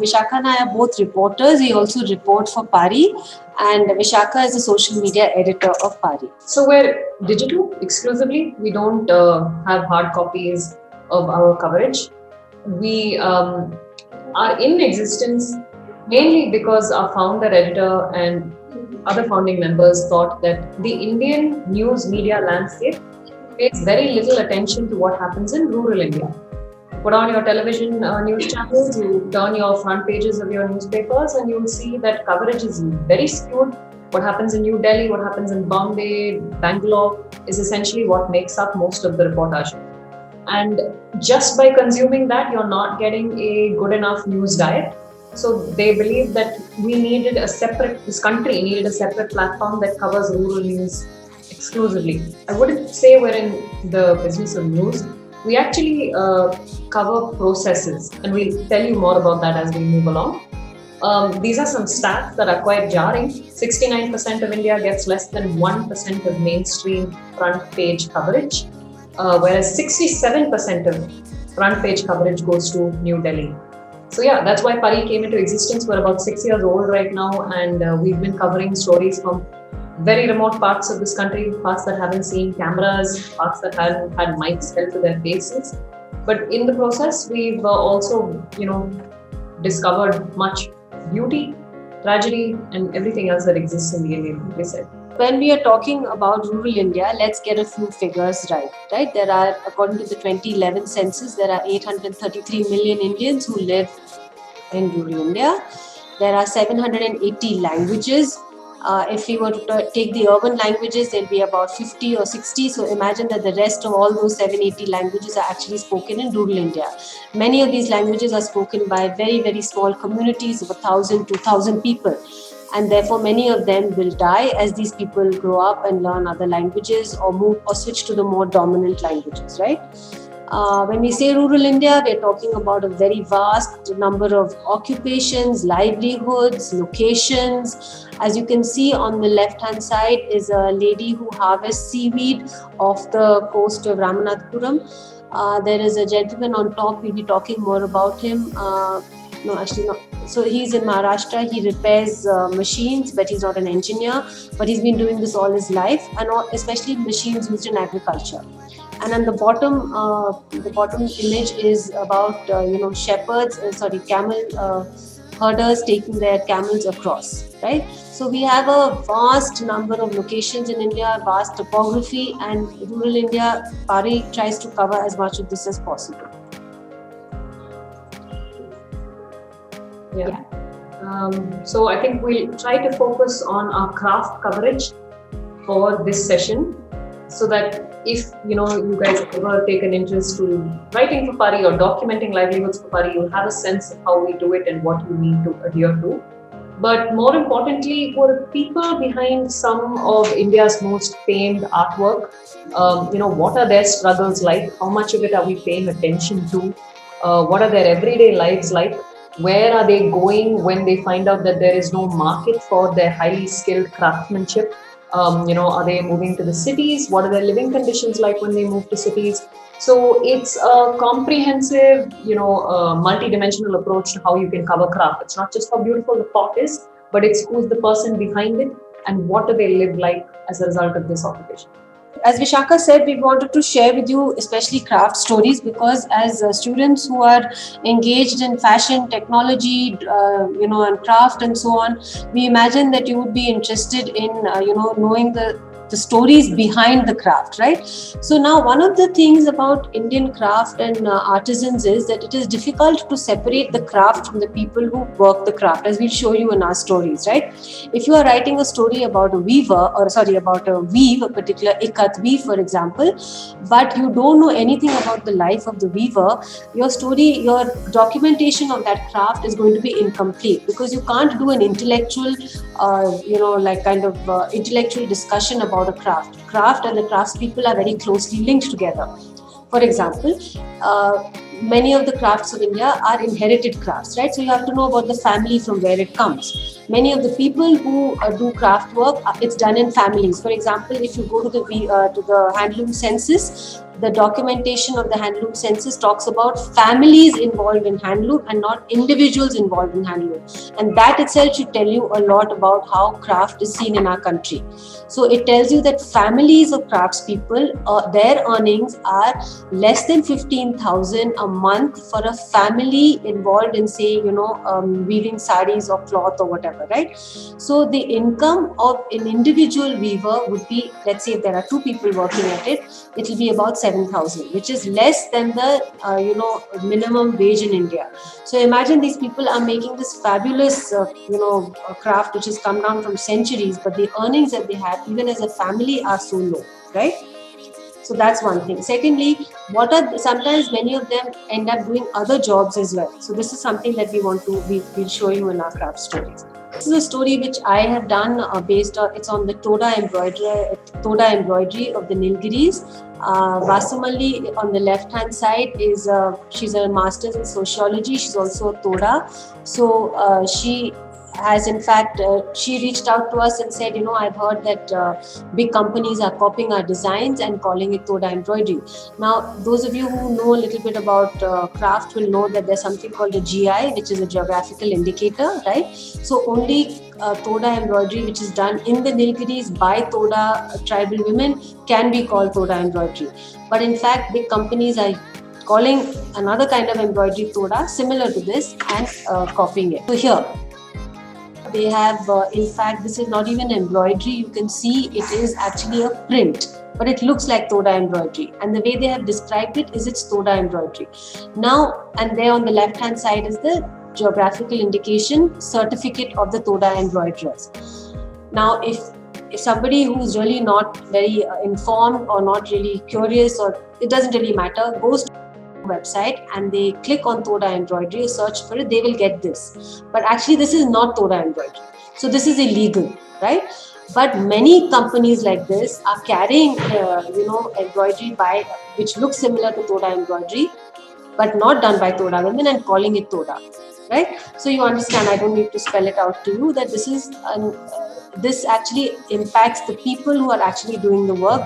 Vishakha and I are both reporters. We also report for PARI, and Vishakha is the social media editor of PARI. So we're digital exclusively. We don't have hard copies of our coverage. We are in existence mainly because our founder, editor, and other founding members thought that the Indian news media landscape pays very little attention to what happens in rural India. Put on your television news channels, you turn your front pages of your newspapers, and you'll see that coverage is very skewed. What happens in New Delhi, what happens in Bombay, Bangalore is essentially what makes up most of the reportage. And just by consuming that, you're not getting a good enough news diet. So they believe that this country needed a separate platform that covers rural news exclusively. I wouldn't say we're in the business of news. We actually cover processes, and we'll tell you more about that as we move along. These are some stats that are quite jarring. 69% of India gets less than 1% of mainstream front page coverage, whereas 67% of front page coverage goes to New Delhi. So yeah, that's why PARI came into existence. We're about 6 years old right now, and we've been covering stories from very remote parts of this country, parts that haven't seen cameras, parts that haven't had mics held to their faces. But in the process, we've also, discovered much beauty, tragedy, and everything else that exists in the Indian countryside. When we are talking about rural India, let's get a few figures right? There are, according to the 2011 census, there are 833 million Indians who live in rural India. There are 780 languages. If we were to take the urban languages, there'll be about 50 or 60. So imagine that the rest of all those 780 languages are actually spoken in rural India. Many of these languages are spoken by very, very small communities of 1,000, 2,000 people. And therefore, many of them will die as these people grow up and learn other languages or move or switch to the more dominant languages, right? When we say rural India, we're talking about a very vast number of occupations, livelihoods, locations. As you can see on the left-hand side is a lady who harvests seaweed off the coast of Ramanathapuram. There is a gentleman on top, we'll be talking more about him. No, actually not. So he's in Maharashtra, he repairs machines, but he's not an engineer, but he's been doing this all his life, and especially machines used in agriculture. And on the bottom image is about camel herders taking their camels across, right? So we have a vast number of locations in India, vast topography, and rural India, PARI tries to cover as much of this as possible. Yeah. So I think we'll try to focus on our craft coverage for this session, so that if you guys ever take an interest to writing for PARI or documenting livelihoods for PARI, you'll have a sense of how we do it and what you need to adhere to. But more importantly, for the people behind some of India's most famed artwork, what are their struggles like? How much of it are we paying attention to? What are their everyday lives like? Where are they going when they find out that there is no market for their highly skilled craftsmanship? Are they moving to the cities? What are their living conditions like when they move to cities? So it's a comprehensive, multi-dimensional approach to how you can cover craft. It's not just how beautiful the pot is, but it's who's the person behind it and what do they live like as a result of this occupation. As Vishakha said, we wanted to share with you especially craft stories, because as students who are engaged in fashion, technology, and craft and so on, we imagine that you would be interested in, knowing the stories behind the craft, right? So now one of the things about Indian craft and artisans is that it is difficult to separate the craft from the people who work the craft, as we'll show you in our stories, right? If you are writing a story about a weave, a particular ikat weave, for example, but you don't know anything about the life of the weaver, your documentation of that craft is going to be incomplete, because you can't do an intellectual, intellectual discussion about a craft. Craft and the craftspeople are very closely linked together. For example, many of the crafts of India are inherited crafts, right? So you have to know about the family from where it comes. Many of the people who do craft work, it's done in families. For example, if you go to the handloom census, the documentation of the handloom census talks about families involved in handloom and not individuals involved in handloom. And that itself should tell you a lot about how craft is seen in our country. So it tells you that families of craftspeople, their earnings are less than 15,000 a month for a family involved in, say, weaving sarees or cloth or whatever, right? So the income of an individual weaver would be, let's say if there are two people working at it, it will be about 7,000, which is less than the minimum wage in India. So imagine these people are making this fabulous craft which has come down from centuries, but the earnings that they have even as a family are so low, right? So that's one thing. Secondly, sometimes many of them end up doing other jobs as well. So this is something that we'll show you in our craft stories. This is a story which I have done based on, it's on the Toda embroidery of the Nilgiris. Vasumalli on the left hand side she's a master's in sociology. She's also a Toda. So she has in fact, she reached out to us and said, I've heard that big companies are copying our designs and calling it Toda embroidery. Now, those of you who know a little bit about craft will know that there's something called a GI, which is a geographical indicator, right? So only Toda embroidery, which is done in the Nilgiris by Toda tribal women, can be called Toda embroidery. But in fact, big companies are calling another kind of embroidery Toda similar to this and copying it. So here, they have, in fact, this is not even embroidery. You can see it is actually a print, but it looks like Toda embroidery. And the way they have described it is it's Toda embroidery. Now, and there on the left-hand side is the geographical indication certificate of the Toda embroiderers. Now, if somebody who's really not very informed or not really curious, or it doesn't really matter, goes to website and they click on Toda embroidery, search for it, they will get this. But actually this is not Toda embroidery. So this is illegal, right? But many companies like this are carrying embroidery which looks similar to Toda embroidery, but not done by Toda women and calling it Toda, right? So you understand, I don't need to spell it out to you, that this actually impacts the people who are actually doing the work.